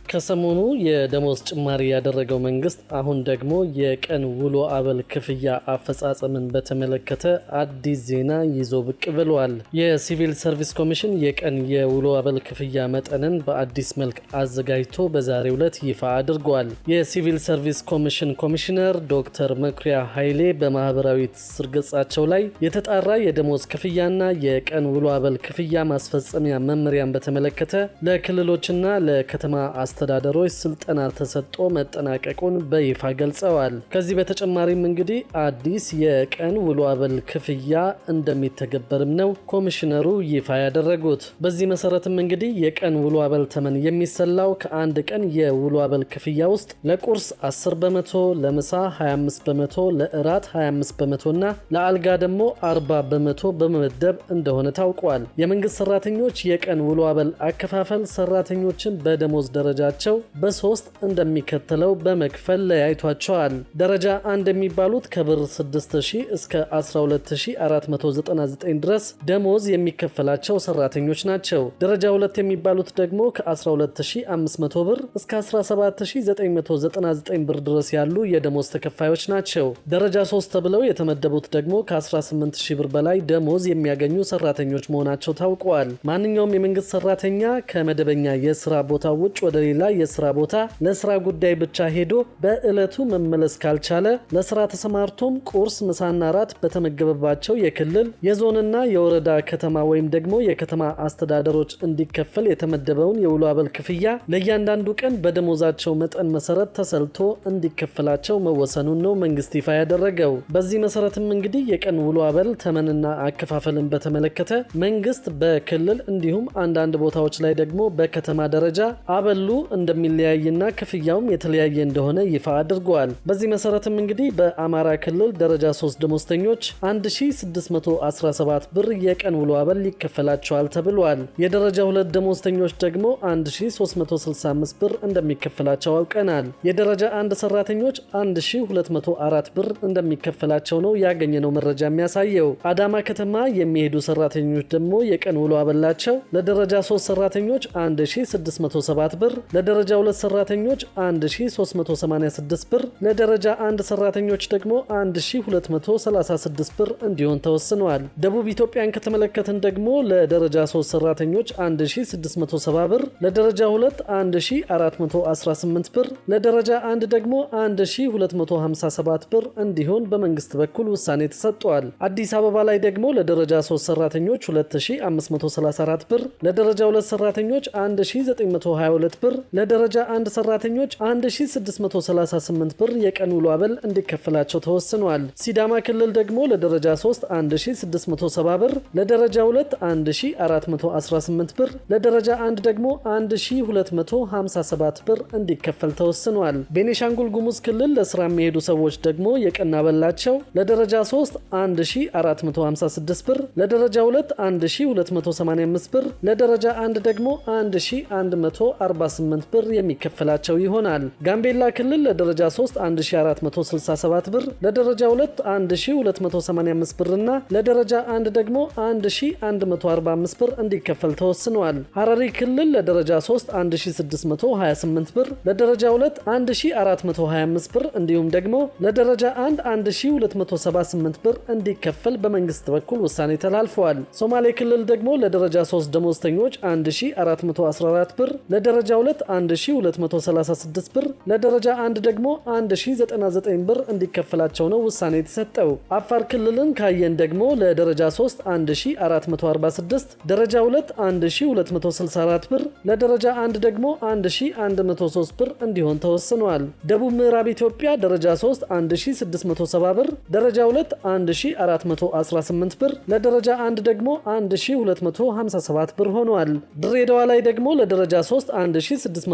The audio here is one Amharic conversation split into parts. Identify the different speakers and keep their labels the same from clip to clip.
Speaker 1: ከሰሞኑ የደሞዝ ጭማሪ ያደረገው መንግስት አሁን ደግሞ የቀን ውሎ አበል ክፍያ አፈጻጸምን በተመለከተ አዲስ ዜና ይዞ ብቅ ብሏል። የሲቪል ሰርቪስ ኮሚሽን የቀን የውሎ አበል ክፍያ መጠንን በአዲስ መልክ አዘጋጅቶ በዛሬው ዕለት ይፋ አድርጓል። የሲቪል ሰርቪስ ኮሚሽን ኮሚሽነር ዶክተር መኩሪያ ኃይሌ በማህበራዊ ትስስር ገጻቸው ላይ የተጣራ የደሞዝ ክፍያና የቀን ውሎ አበል ክፍያ ማስፈጸሚያ መመሪያን በተመለከተ ለክልሎችና ለከተማ አስተዳደሮች ስልጠና ተሰጥቶ መጠናቀቁን በይፋ ገልጸዋል። ከዚህ በተጨማሪም እንግዲህ አዲስ የቀን ውሎ አበል ክፍያ እንደሚተገበርም ነው ኮሚሽነሩ ይፋ ያደረጉት። በዚህ መሰረትም እንግዲህ የቀን ውሎ አበል ተመን የሚሰላው ከአንድ ቀን የውሎ አበል ክፍያ ውስጥ ለቁርስ 10 በመቶ፣ ለምሳ 25 በመቶ፣ ለእራት 25 በመቶ እና ለአልጋ ደግሞ 40 በመቶ በመመደብ እንደሆነ ታውቋል። የመንግስት ሰራተኞች የቀን ውሎ አበል አከፋፈል ሰራተኞችን በደሞዝ ደረጃቸው በሶስት እንደሚከተለው በመክፈል ለያይቷቸዋል። ደረጃ 1 የሚባሉት ከብር 6000 እስከ 12499 ድረስ ደሞዝ የሚከፈላቸው ሰራተኞች ናቸው። ደረጃ 2 የሚባሉት ደግሞ ከ12500 ብር እስከ 17999 ብር ድረስ ያሉ የደሞዝ ተከፋዮች ናቸው። ደረጃ 3 ተብለው የተመደቡት ደግሞ ከ18000 ብር በላይ ደሞዝ የሚያገኙ ሰራተኞች መሆናቸው ታውቋል። ማንኛውም የመንግስት ሰራተኛ ከመደበኛ የስራ ቦታ ውጭ ወደ ሌላ የስራ ቦታ ለስራ ጉዳይ ብቻ ሄዶ በዕለቱ መመለስ ካልቻለ ለስራ ተሰማርቶም ቁርስ፣ ምሳና ራት በተመገበባቸው የክልል የዞንና የወረዳ ከተማ ወይም ደግሞ የከተማ አስተዳደሮች እንዲከፈል የተመደበውን የውሎ አበል ክፍያ ለእያንዳንዱ ቀን በደሞዛቸው መጠን መሰረት ተሰልቶ እንዲከፈላቸው መወሰኑን ነው መንግስት ይፋ ያደረገው። በዚህ መሰረትም እንግዲህ የቀን ውሎ አበል ተመንና አከፋፈልን በተመለከተ መንግስት በክልል እንዲሁም አንዳንድ ቦታዎች ላይ ደግሞ በከተማ ደረጃ አበሉ እንደሚለያይና ክፍያውም የተለያየ እንደሆነ ይፋ አድርጓል። በዚህ መሰረትም እንግዲህ በአማራ ክልል ደረጃ 3 ደሞዝተኞች 1617 ብር የቀን ውሎ አበል ይከፈላቸዋል ተብሏል። የደረጃ 2 ደሞዝተኞች ደግሞ 1365 ብር እንደሚከፈላቸው አውቀናል። የደረጃ 1 ሰራተኞች 1204 ብር እንደሚከፈላቸው ነው ያገኘነው መረጃ የሚያሳየው። አዳማ ከተማ የሚሄዱ ሰራተኞች ደግሞ የቀን ውሎ አበላቸው ለደረጃ 3 ሰራተኞች 1607 ብር፣ ለደረጃ 2 ሰራተኞች 1386 ብር፣ ለደረጃ 1 ሰራተኞች ደግሞ 1236 ብር እንዲሆን ተወስኗል። ደቡብ ኢትዮጵያን ከተመለከትን ደግሞ ለደረጃ 3 ሰራተኞች 1670 ብር፣ ለደረጃ 2 1418 ብር፣ ለደረጃ 1 ደግሞ 1257 ብር እንዲሆን በመንግስት በኩል ውሳኔ ተሰጥቷል። አዲስ አበባ ላይ ደግሞ ለደረጃ 3 ሰራተኞች 2534 ብር፣ ለደረጃ 2 ሰራተኞች 1922 ብር፣ ለደረጃ 1 ሰራተኞች 1638 ብር የቀን ውሎ አበል እንዲከፈላቸው ተወስኗል። ሲዳማ ክልል ደግሞ ለደረጃ 3 1670 ብር፣ ለደረጃ 2 1418 ብር፣ ለደረጃ 1 ደግሞ 1257 ብር እንዲከፈል ተወስኗል። ቤኒሻንጉል ጉሙዝ ክልል ለስራ የሚሄዱ ሰዎች ደግሞ የቀን አበላቸው ለደረጃ 3 1456 ብር፣ ለደረጃ 2 1285 ብር፣ ለደረጃ 1 ደግሞ 1148 ብር የሚከፈላቸው ይሆናል። ጋምቤላ ክልል ለደረጃ 3 1467 ብር፣ ለደረጃ 2 1285 ብር እና ለደረጃ 1 ደግሞ 1145 ብር እንዲከፈል ተወስኗል። ሐረሪ ክልል ለደረጃ 3 1628 ብር፣ ለደረጃ 2 1425 ብር እንዲሁም ደግሞ ለደረጃ 1 1278 ብር እንዲከፈል በመንግስት በኩል ውሳኔ ተላልፈዋል። ሶማሌ ክልል ደግሞ ለደረጃ 3 ደሞዝተኞች 1414 ብር፣ ለደረጃ 2 1236 ብር፣ ለደረጃ 1 ደግሞ 1099 ብር እንዲከፈላቸው ነው ውሳኔ የተሰጠው። አፋር ክልልን ካየን ደግሞ ለደረጃ 3 1446፣ ደረጃ 2 1264 ብር፣ ለደረጃ 1 ደግሞ 1103 ብር እንዲሆን ተወስኗል። ደቡብ ምዕራብ ኢትዮጵያ ደረጃ 3 1670 ብር፣ ደረጃ 2 1418 ብር፣ ለደረጃ 1 ደግሞ 1257 ብር ሆኗል። ድሬዳዋ ላይ ደግሞ ለደረጃ 3 1628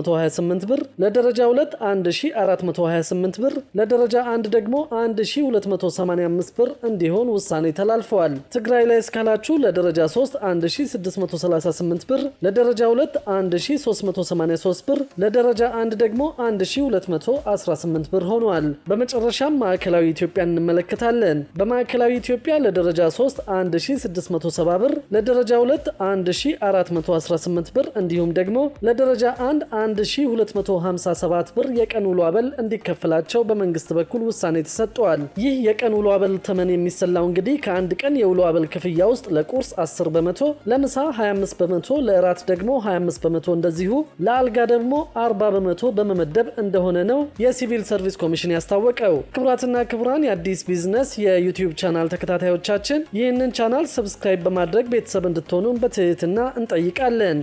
Speaker 1: ብር፣ ለደረጃ 2 1428 ብር፣ ለደረጃ 1 ደግሞ 1285 ብር እንዲሆን ውሳኔ ተላልፈዋል። ትግራይ ላይ እስካላችሁ ለደረጃ 3 1638 ብር፣ ለደረጃ 2 1383 ብር፣ ለደረጃ 1 ደግሞ 1218 ብር ሆኗል። በመጨረሻም ማዕከላዊ ኢትዮጵያ እንመለከታለን። በማዕከላዊ ኢትዮጵያ ለደረጃ 3 1670 ብር፣ ለደረጃ 2 1418 ብር እንዲሁም ደግሞ ለደረጃ 1 1257 ብር የቀን ውሎ አበል እንዲከፈላቸው በመንግስት በኩል ውሳኔ ተሰጥቷል። ይህ የቀን ውሎ አበል ተመን የሚሰላው እንግዲህ ከአንድ ቀን የውሎ አበል ክፍያ ውስጥ ለቁርስ 10 በመቶ፣ ለምሳ 25 በመቶ፣ ለእራት ደግሞ 25 በመቶ እንደዚሁ ለአልጋ ደግሞ 40 በመቶ በመመደብ እንደሆነ ነው የሲቪል ሰርቪስ ኮሚሽን ያስታወቀው። ክቡራትና ክቡራን የአዲስ ቢዝነስ የዩቲዩብ ቻናል ተከታታዮቻችን ይህንን ቻናል ሰብስክራይብ በማድረግ ቤተሰብ እንድትሆኑን በትህትና እንጠይቃለን።